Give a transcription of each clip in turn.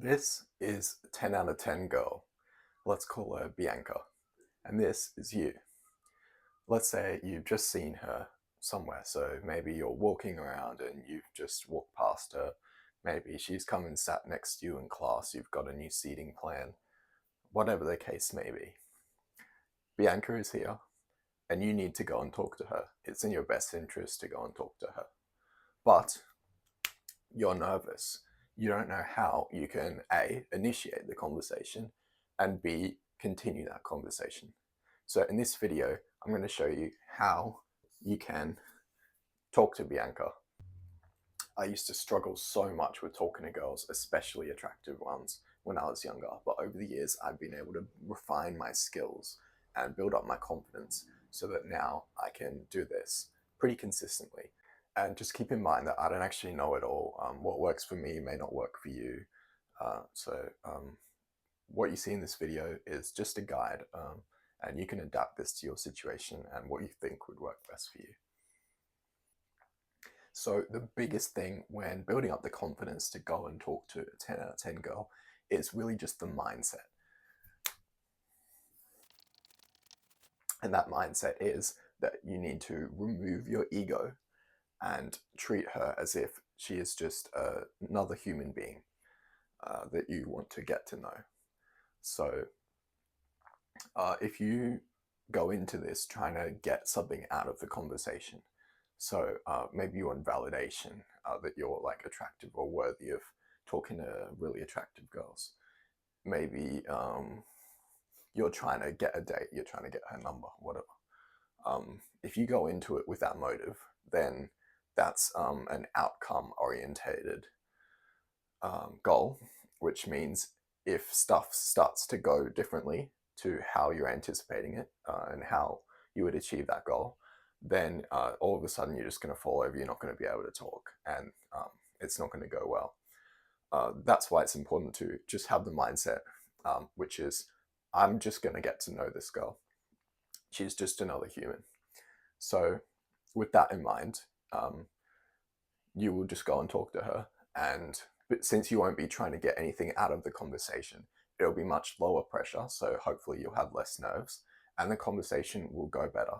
This is 10 out of 10 girl. Let's call her Bianca. And this is you. Let's say you've just seen her somewhere. So maybe you're walking around and you've just walked past her. Maybe she's come and sat next to you in class. You've got a new seating plan. Whatever the case may be. Bianca is here and you need to go and talk to her. It's in your best interest to go and talk to her. But you're nervous. You don't know how you can A, initiate the conversation, and B, continue that conversation. So in this video, I'm going to show you how you can talk to Bianca. I used to struggle so much with talking to girls, especially attractive ones, when I was younger. But over the years, I've been able to refine my skills and build up my confidence so that now I can do this pretty consistently. And just keep in mind that I don't actually know it all. What works for me may not work for you. What you see in this video is just a guide, and you can adapt this to your situation and what you think would work best for you. So the biggest thing when building up the confidence to go and talk to a 10 out of 10 girl is really just the mindset. And that mindset is that you need to remove your ego and treat her as if she is just another human being that you want to get to know. So if you go into this trying to get something out of the conversation, so maybe you want validation that you're like attractive or worthy of talking to really attractive girls. Maybe you're trying to get a date, you're trying to get her number, whatever. If you go into it with that motive, then that's an outcome orientated goal, which means if stuff starts to go differently to how you're anticipating it and how you would achieve that goal, then all of a sudden you're just going to fall over, you're not going to be able to talk, and it's not going to go well. That's why it's important to just have the mindset, which is, I'm just going to get to know this girl. She's just another human. So with that in mind, you will just go and talk to her. But since you won't be trying to get anything out of the conversation, it'll be much lower pressure. So hopefully you'll have less nerves and the conversation will go better.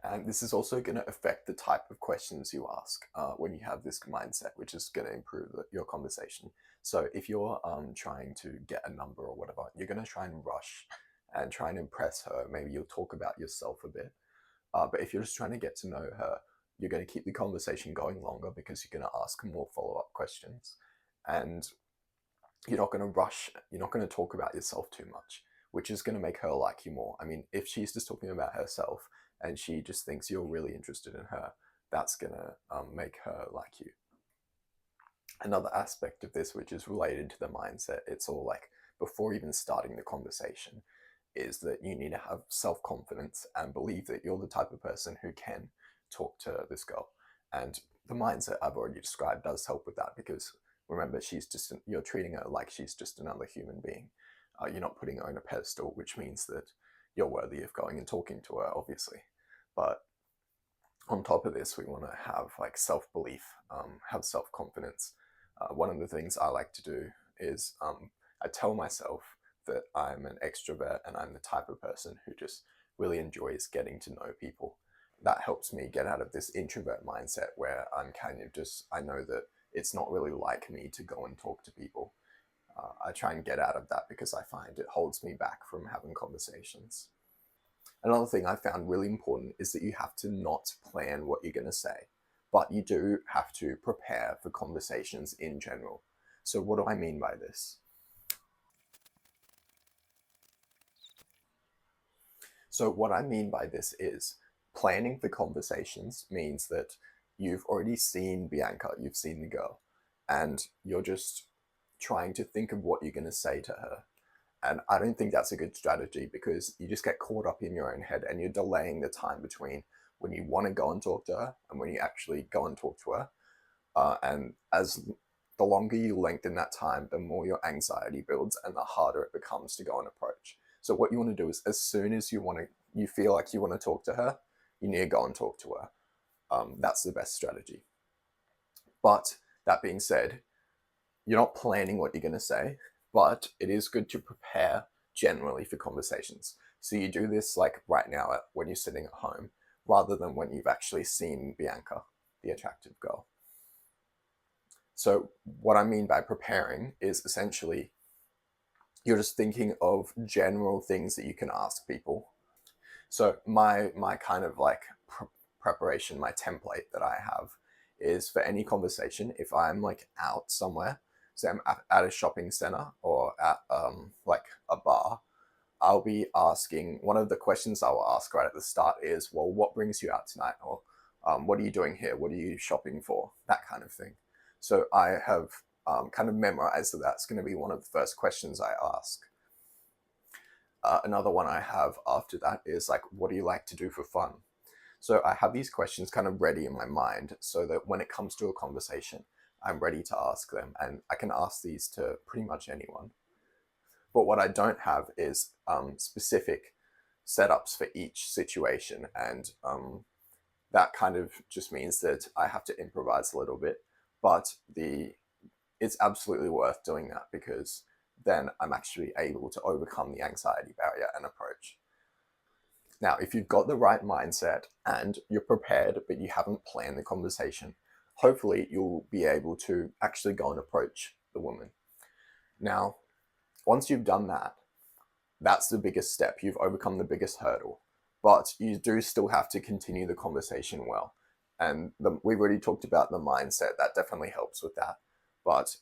And this is also going to affect the type of questions you ask when you have this mindset, which is going to improve your conversation. So if you're trying to get a number or whatever, you're going to try and rush and try and impress her. Maybe you'll talk about yourself a bit. But if you're just trying to get to know her, you're going to keep the conversation going longer because you're going to ask more follow-up questions. And you're not going to rush, you're not going to talk about yourself too much, which is going to make her like you more. I mean, if she's just talking about herself and she just thinks you're really interested in her, that's going to make her like you. Another aspect of this, which is related to the mindset, it's all like before even starting the conversation, is that you need to have self-confidence and believe that you're the type of person who can talk to this girl. And the mindset I've already described does help with that, because remember, you're treating her like she's just another human being. You're not putting her on a pedestal, which means that you're worthy of going and talking to her, obviously. But on top of this, we want to have like self-belief, have self-confidence. One of the things I like to do is I tell myself that I'm an extrovert and I'm the type of person who just really enjoys getting to know people. That helps me get out of this introvert mindset where I'm kind of just, I know that it's not really like me to go and talk to people. I try and get out of that because I find it holds me back from having conversations. Another thing I found really important is that you have to not plan what you're going to say, but you do have to prepare for conversations in general. So what do I mean by this? So what I mean by this is planning for conversations means that you've already seen Bianca, you've seen the girl, and you're just trying to think of what you're going to say to her. And I don't think that's a good strategy, because you just get caught up in your own head and you're delaying the time between when you want to go and talk to her and when you actually go and talk to her. And as the longer you lengthen that time, the more your anxiety builds and the harder it becomes to go and approach. So what you want to do is, as soon as you feel like you want to talk to her, you need to go and talk to her. That's the best strategy. But that being said, you're not planning what you're going to say, but it is good to prepare generally for conversations. So you do this like right now when you're sitting at home, rather than when you've actually seen Bianca, the attractive girl. So what I mean by preparing is essentially you're just thinking of general things that you can ask people. So my kind of like preparation, my template that I have is for any conversation. If I'm like out somewhere, say I'm at a shopping center or at like a bar, I'll be asking, one of the questions I will ask right at the start is, well, what brings you out tonight? Or what are you doing here? What are you shopping for? That kind of thing. So I have kind of memorized that that's going to be one of the first questions I ask. Another one I have after that is like, what do you like to do for fun? So I have these questions kind of ready in my mind so that when it comes to a conversation, I'm ready to ask them. And I can ask these to pretty much anyone. But what I don't have is specific setups for each situation. And that kind of just means that I have to improvise a little bit. But it's absolutely worth doing that because then I'm actually able to overcome the anxiety barrier and approach. Now, if you've got the right mindset and you're prepared, but you haven't planned the conversation, hopefully you'll be able to actually go and approach the woman. Now, once you've done that, that's the biggest step. You've overcome the biggest hurdle, but you do still have to continue the conversation well. And we've already talked about the mindset. That definitely helps with that. But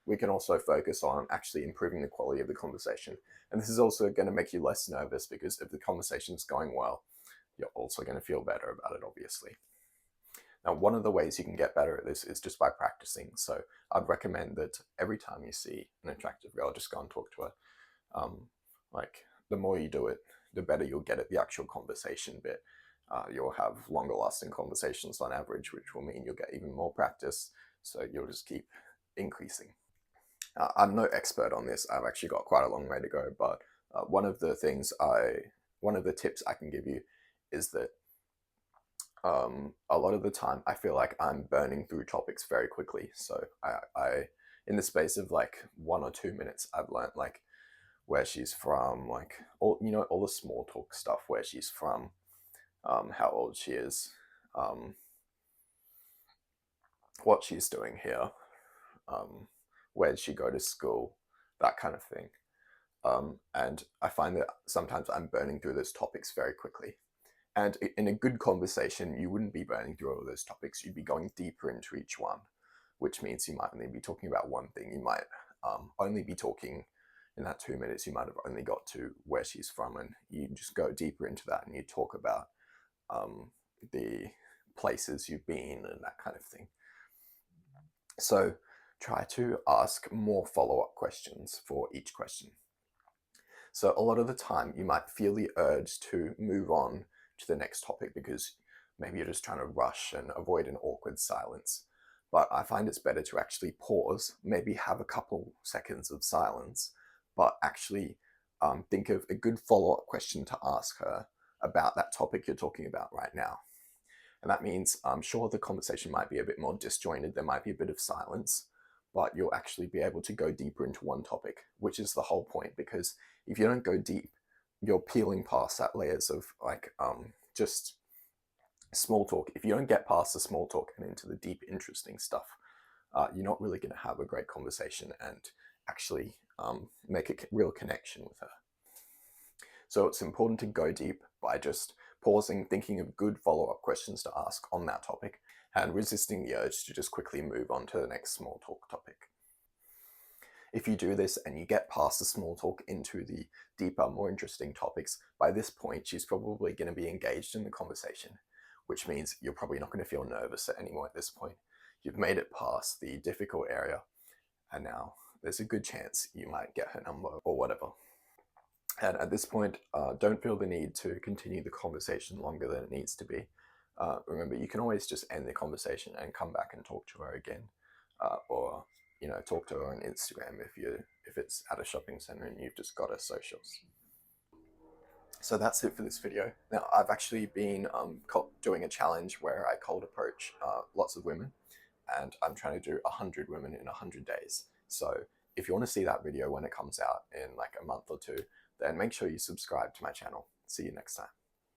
we can also focus on actually improving the quality of the conversation. And this is also going to make you less nervous because if the conversation's going well, you're also going to feel better about it, obviously. Now, one of the ways you can get better at this is just by practicing. So I'd recommend that every time you see an attractive girl, just go and talk to her. Like the more you do it, the better you'll get at the actual conversation bit. You'll have longer lasting conversations on average, which will mean you'll get even more practice. So you'll just keep increasing. I'm no expert on this. I've actually got quite a long way to go, but one of the tips I can give you is that a lot of the time I feel like I'm burning through topics very quickly. So I in the space of like 1 or 2 minutes, I've learned like where she's from, like all the small talk stuff, where she's from, how old she is, what she's doing here, where did she go to school, that kind of thing. And I find that sometimes I'm burning through those topics very quickly. And in a good conversation, you wouldn't be burning through all of those topics. You'd be going deeper into each one, which means you might only be talking about one thing. You might only be talking in that 2 minutes. You might have only got to where she's from, and you just go deeper into that and you talk about the places you've been and that kind of thing. So try to ask more follow-up questions for each question. So a lot of the time you might feel the urge to move on to the next topic because maybe you're just trying to rush and avoid an awkward silence. But I find it's better to actually pause, maybe have a couple seconds of silence, but actually think of a good follow-up question to ask her about that topic you're talking about right now. And that means I'm sure the conversation might be a bit more disjointed, there might be a bit of silence, but you'll actually be able to go deeper into one topic, which is the whole point. Because if you don't go deep, you're peeling past that layers of like just small talk. If you don't get past the small talk and into the deep, interesting stuff, you're not really going to have a great conversation and actually make a real connection with her. So it's important to go deep by just pausing, thinking of good follow-up questions to ask on that topic, and resisting the urge to just quickly move on to the next small talk topic. If you do this and you get past the small talk into the deeper, more interesting topics, by this point, she's probably going to be engaged in the conversation, which means you're probably not going to feel nervous anymore at this point. You've made it past the difficult area, and now there's a good chance you might get her number or whatever. And at this point, don't feel the need to continue the conversation longer than it needs to be. Remember, you can always just end the conversation and come back and talk to her again, or talk to her on Instagram if it's at a shopping center and you've just got her socials. So that's it for this video. Now, I've actually been doing a challenge where I cold approach lots of women, and I'm trying to do 100 women in 100 days. So if you want to see that video when it comes out in like a month or two, then make sure you subscribe to my channel. See you next time.